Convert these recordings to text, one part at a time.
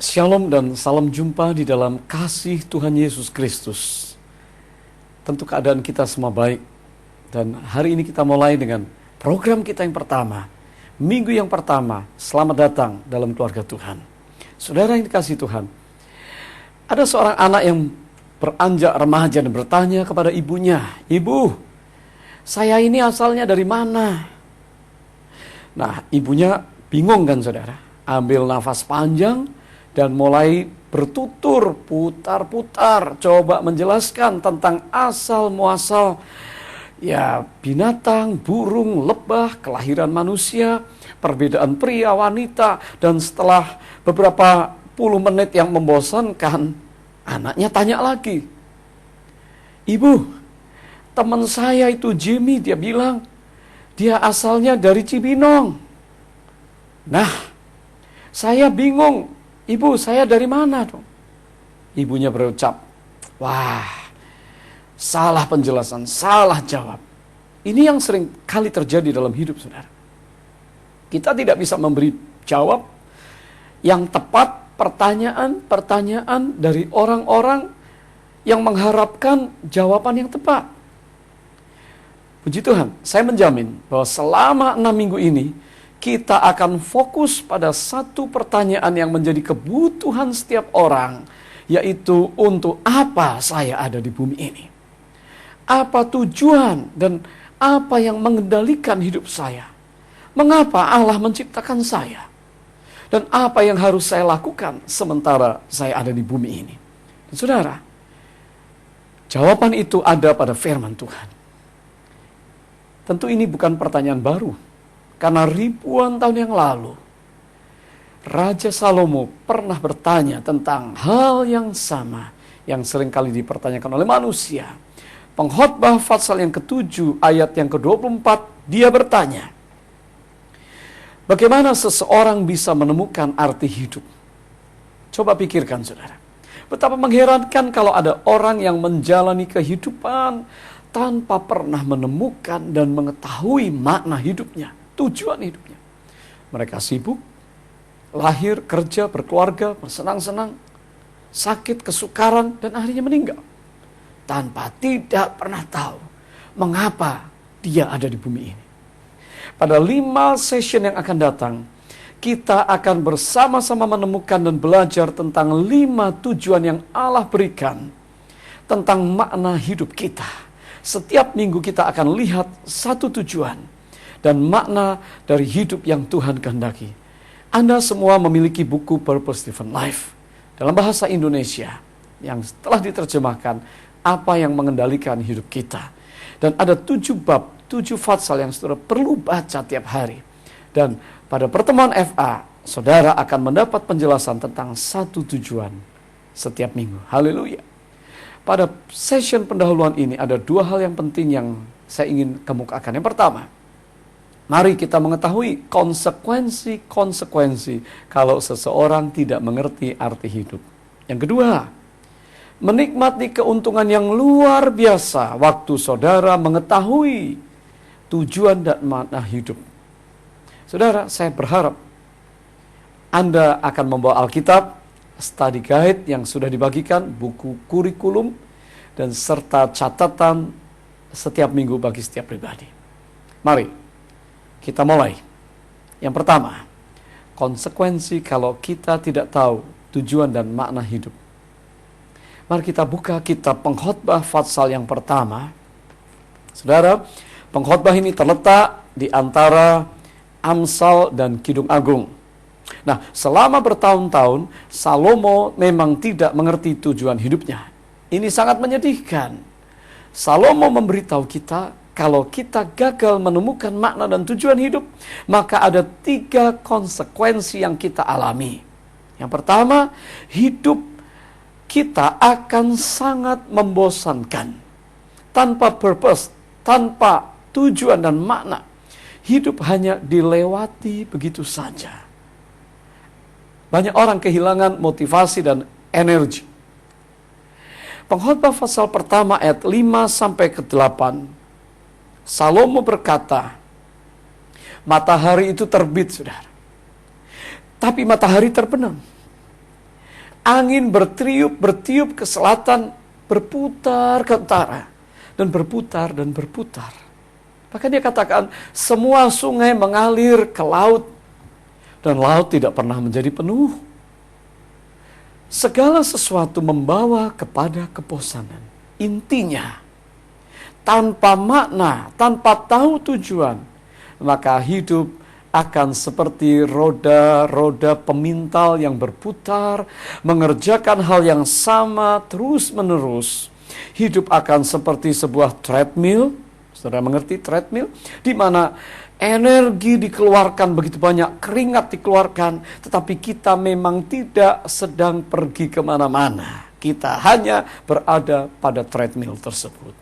Shalom dan salam jumpa di dalam kasih Tuhan Yesus Kristus. Tentu keadaan kita semua baik. Dan hari ini kita mulai dengan program kita yang pertama. Minggu yang pertama, selamat datang dalam keluarga Tuhan. Saudara yang dikasihi Tuhan, ada seorang anak yang beranjak remaja dan bertanya kepada ibunya, "Ibu, saya ini asalnya dari mana?" Nah, ibunya bingung kan saudara. Ambil nafas panjang dan mulai bertutur, putar-putar, coba menjelaskan tentang asal muasal ya binatang, burung, lebah, kelahiran manusia, perbedaan pria, wanita. Dan setelah beberapa puluh menit yang membosankan, anaknya tanya lagi, "Ibu, teman saya itu Jimmy, dia bilang dia asalnya dari Cibinong." Nah, saya bingung, "Ibu, saya dari mana dong?" Ibunya berucap, "Wah, salah penjelasan, salah jawab." Ini yang sering kali terjadi dalam hidup saudara. Kita tidak bisa memberi jawab yang tepat pertanyaan-pertanyaan dari orang-orang yang mengharapkan jawaban yang tepat. Puji Tuhan, saya menjamin bahwa selama 6 minggu ini, kita akan fokus pada satu pertanyaan yang menjadi kebutuhan setiap orang, yaitu untuk apa saya ada di bumi ini? Apa tujuan dan apa yang mengendalikan hidup saya? Mengapa Allah menciptakan saya? Dan apa yang harus saya lakukan sementara saya ada di bumi ini? Dan saudara, jawaban itu ada pada firman Tuhan. Tentu ini bukan pertanyaan baru. Karena ribuan tahun yang lalu, Raja Salomo pernah bertanya tentang hal yang sama yang seringkali dipertanyakan oleh manusia. Pengkhotbah pasal yang ke-7 ayat yang ke-24, dia bertanya, bagaimana seseorang bisa menemukan arti hidup? Coba pikirkan saudara. Betapa mengherankan kalau ada orang yang menjalani kehidupan tanpa pernah menemukan dan mengetahui makna hidupnya. Tujuan hidupnya. Mereka sibuk, lahir, kerja, berkeluarga, bersenang-senang, sakit, kesukaran, dan akhirnya meninggal. Tanpa tidak pernah tahu mengapa dia ada di bumi ini. Pada 5 session yang akan datang, kita akan bersama-sama menemukan dan belajar tentang 5 tujuan yang Allah berikan tentang makna hidup kita. Setiap minggu kita akan lihat satu tujuan dan makna dari hidup yang Tuhan kehendaki. Anda semua memiliki buku Purpose Driven Life dalam bahasa Indonesia yang telah diterjemahkan apa yang mengendalikan hidup kita. Dan ada 7 bab, 7 fatsal yang saudara perlu baca tiap hari. Dan pada pertemuan FA, saudara akan mendapat penjelasan tentang satu tujuan setiap minggu. Haleluya. Pada session pendahuluan ini ada 2 hal yang penting yang saya ingin kemukakan. Yang pertama, mari kita mengetahui konsekuensi kalau seseorang tidak mengerti arti hidup. Yang kedua, menikmati keuntungan yang luar biasa waktu saudara mengetahui tujuan dan makna hidup. Saudara, saya berharap Anda akan membawa Alkitab, study guide yang sudah dibagikan, buku kurikulum, dan serta catatan setiap minggu bagi setiap pribadi. Mari kita mulai. Yang pertama, konsekuensi kalau kita tidak tahu tujuan dan makna hidup. Mari kita buka kitab Pengkhotbah pasal yang pertama. Saudara, pengkhotbah ini terletak di antara Amsal dan Kidung Agung. Nah, selama bertahun-tahun, Salomo memang tidak mengerti tujuan hidupnya. Ini sangat menyedihkan. Salomo memberitahu kita, kalau kita gagal menemukan makna dan tujuan hidup, maka ada 3 konsekuensi yang kita alami. Yang pertama, hidup kita akan sangat membosankan. Tanpa purpose, tanpa tujuan dan makna, hidup hanya dilewati begitu saja. Banyak orang kehilangan motivasi dan energi. Pengkhotbah pasal pertama ayat 5 sampai ke 8, Salomo berkata, matahari itu terbit, saudara. Tapi matahari terbenam. Angin bertiup ke selatan, berputar ke utara, dan berputar dan berputar. Bahkan dia katakan, semua sungai mengalir ke laut, dan laut tidak pernah menjadi penuh. Segala sesuatu membawa kepada kebosanan. Intinya, tanpa makna, tanpa tahu tujuan, maka hidup akan seperti roda-roda pemintal yang berputar, mengerjakan hal yang sama terus-menerus. Hidup akan seperti sebuah treadmill, saudara mengerti treadmill? Di mana energi dikeluarkan begitu banyak, keringat dikeluarkan, tetapi kita memang tidak sedang pergi kemana-mana. Kita hanya berada pada treadmill tersebut.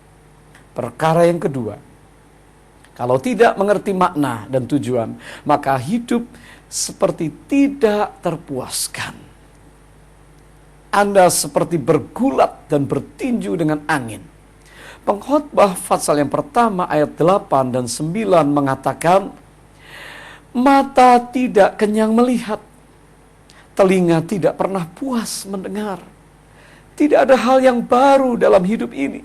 Perkara yang kedua, kalau tidak mengerti makna dan tujuan, maka hidup seperti tidak terpuaskan. Anda seperti bergulat dan bertinju dengan angin. Pengkhotbah pasal yang pertama ayat 8 dan 9 mengatakan, mata tidak kenyang melihat, telinga tidak pernah puas mendengar. Tidak ada hal yang baru dalam hidup ini.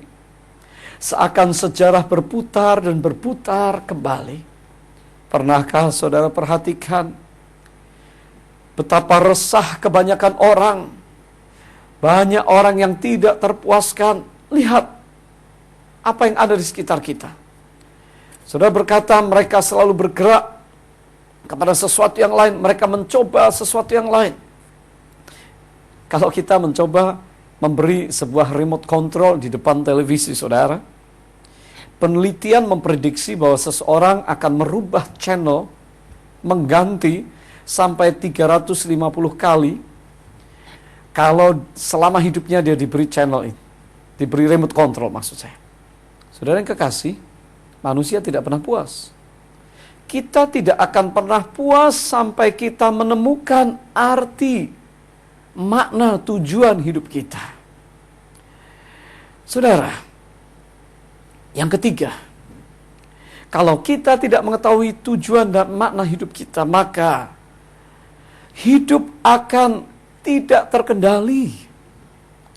Seakan sejarah berputar dan berputar kembali. Pernahkah saudara perhatikan betapa resah kebanyakan orang? Banyak orang yang tidak terpuaskan. Lihat apa yang ada di sekitar kita. Saudara berkata mereka selalu bergerak kepada sesuatu yang lain. Mereka mencoba sesuatu yang lain. Kalau kita mencoba memberi sebuah remote control di depan televisi saudara, penelitian memprediksi bahwa seseorang akan merubah channel, mengganti sampai 350 kali kalau selama hidupnya dia diberi channel ini, diberi remote control maksud saya. Saudara yang kekasih, manusia tidak pernah puas. Kita tidak akan pernah puas sampai kita menemukan arti, makna, tujuan hidup kita. Saudara, yang ketiga, kalau kita tidak mengetahui tujuan dan makna hidup kita, maka hidup akan tidak terkendali,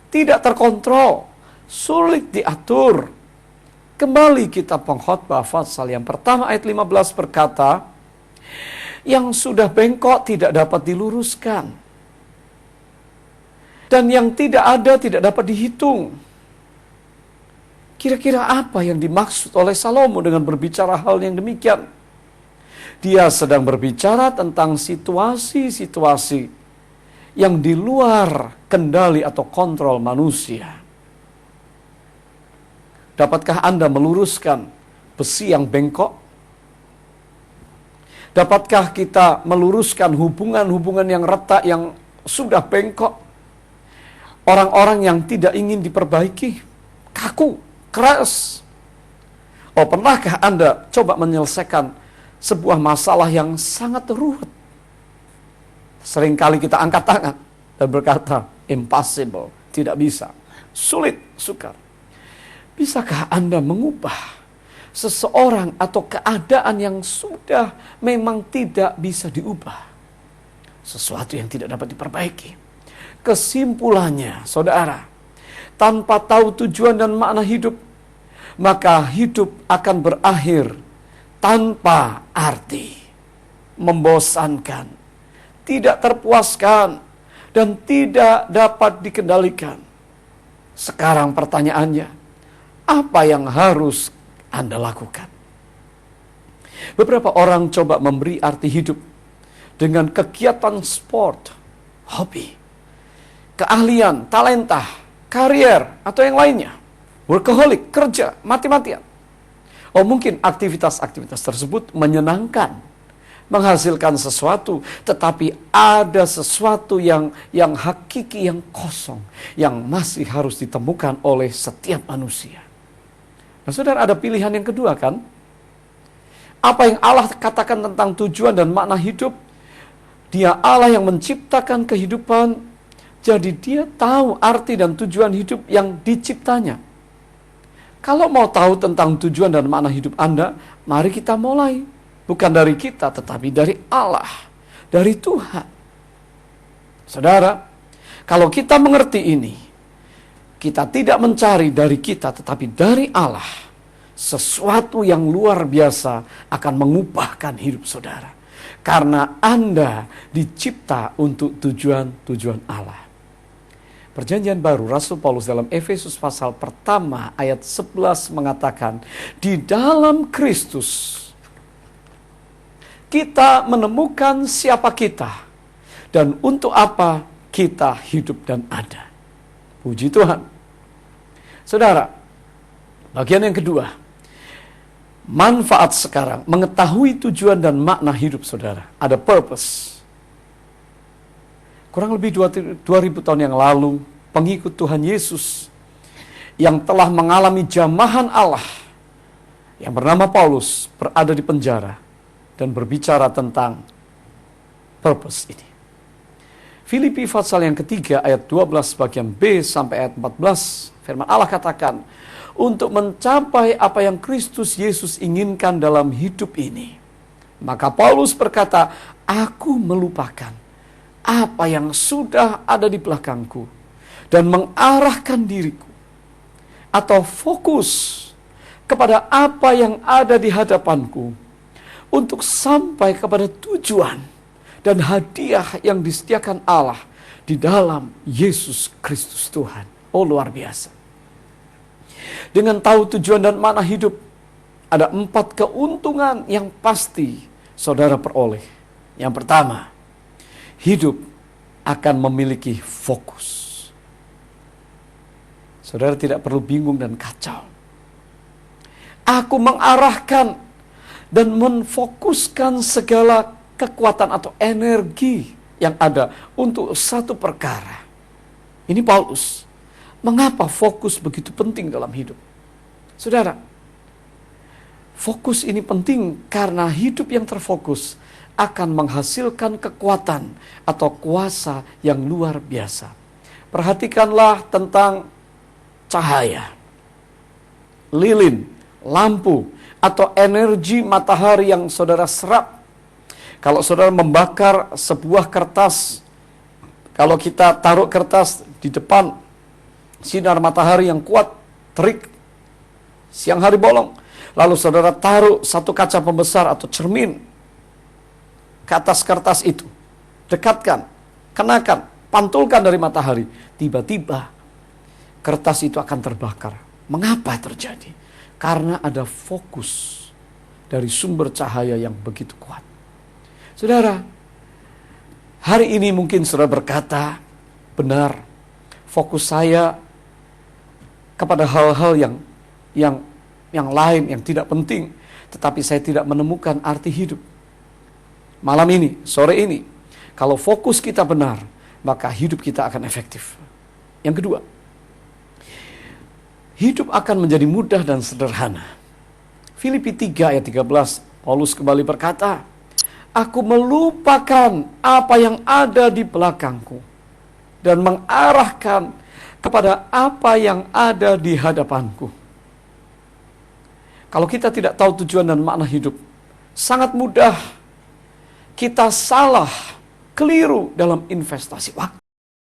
tidak terkontrol, sulit diatur. Kembali kitab Pengkhotbah pasal yang pertama ayat 15 berkata, yang sudah bengkok tidak dapat diluruskan, dan yang tidak ada tidak dapat dihitung. Kira-kira apa yang dimaksud oleh Salomo dengan berbicara hal yang demikian? Dia sedang berbicara tentang situasi-situasi yang di luar kendali atau kontrol manusia. Dapatkah Anda meluruskan besi yang bengkok? Dapatkah kita meluruskan hubungan-hubungan yang retak, yang sudah bengkok? Orang-orang yang tidak ingin diperbaiki, kaku, keras. Oh, pernahkah Anda coba menyelesaikan sebuah masalah yang sangat ruwet? Seringkali kita angkat tangan dan berkata, impossible, tidak bisa, sulit, sukar. Bisakah Anda mengubah seseorang atau keadaan yang sudah memang tidak bisa diubah? Sesuatu yang tidak dapat diperbaiki. Kesimpulannya, saudara, tanpa tahu tujuan dan makna hidup, maka hidup akan berakhir tanpa arti, membosankan, tidak terpuaskan, dan tidak dapat dikendalikan. Sekarang pertanyaannya, apa yang harus Anda lakukan? Beberapa orang coba memberi arti hidup dengan kegiatan sport, hobi, keahlian, talenta, karier, atau yang lainnya. Workaholic, kerja, mati-matian. Oh, mungkin aktivitas-aktivitas tersebut menyenangkan, menghasilkan sesuatu, tetapi ada sesuatu yang hakiki, yang kosong, yang masih harus ditemukan oleh setiap manusia. Nah, saudara, ada pilihan yang kedua kan? Apa yang Allah katakan tentang tujuan dan makna hidup? Dia Allah yang menciptakan kehidupan, jadi dia tahu arti dan tujuan hidup yang diciptanya. Kalau mau tahu tentang tujuan dan makna hidup Anda, mari kita mulai. Bukan dari kita, tetapi dari Allah, dari Tuhan. Saudara, Kalau kita mengerti ini, kita tidak mencari dari kita, tetapi dari Allah, sesuatu yang luar biasa akan mengubahkan hidup saudara. Karena Anda dicipta untuk tujuan-tujuan Allah. Perjanjian Baru, Rasul Paulus dalam Efesus pasal pertama ayat 11 mengatakan, di dalam Kristus kita menemukan siapa kita dan untuk apa kita hidup dan ada. Puji Tuhan. Saudara, bagian yang kedua, manfaat sekarang mengetahui tujuan dan makna hidup saudara. Ada purpose. Kurang lebih 2000 tahun yang lalu, pengikut Tuhan Yesus yang telah mengalami jamahan Allah yang bernama Paulus berada di penjara dan berbicara tentang purpose ini. Filipi pasal yang ketiga ayat 12 bagian B sampai ayat 14, firman Allah katakan, untuk mencapai apa yang Kristus Yesus inginkan dalam hidup ini. Maka Paulus berkata, aku melupakan apa yang sudah ada di belakangku dan mengarahkan diriku atau fokus kepada apa yang ada di hadapanku untuk sampai kepada tujuan dan hadiah yang disediakan Allah di dalam Yesus Kristus Tuhan. Oh, luar biasa. Dengan tahu tujuan dan makna hidup, ada 4 keuntungan yang pasti saudara peroleh. Yang pertama, hidup akan memiliki fokus. Saudara tidak perlu bingung dan kacau. Aku mengarahkan dan menfokuskan segala kekuatan atau energi yang ada untuk satu perkara. Ini Paulus. Mengapa fokus begitu penting dalam hidup? Saudara, fokus ini penting karena hidup yang terfokus akan menghasilkan kekuatan atau kuasa yang luar biasa. Perhatikanlah tentang cahaya, lilin, lampu, atau energi matahari yang saudara serap. Kalau saudara membakar sebuah kertas, kalau kita taruh kertas di depan sinar matahari yang kuat, terik, siang hari bolong, lalu saudara taruh satu kaca pembesar atau cermin ke atas kertas itu, dekatkan, kenakan, pantulkan dari matahari, tiba-tiba kertas itu akan terbakar. Mengapa terjadi? Karena ada fokus dari sumber cahaya yang begitu kuat. Saudara, hari ini mungkin saudara berkata, benar, fokus saya kepada hal-hal yang lain, yang tidak penting, tetapi saya tidak menemukan arti hidup. Malam ini, sore ini, kalau fokus kita benar, maka hidup kita akan efektif. Yang kedua, hidup akan menjadi mudah dan sederhana. Filipi 3 ayat 13, Paulus kembali berkata, aku melupakan apa yang ada di belakangku dan mengarahkan kepada apa yang ada di hadapanku. Kalau kita tidak tahu tujuan dan makna hidup, sangat mudah kita salah, keliru dalam investasi waktu.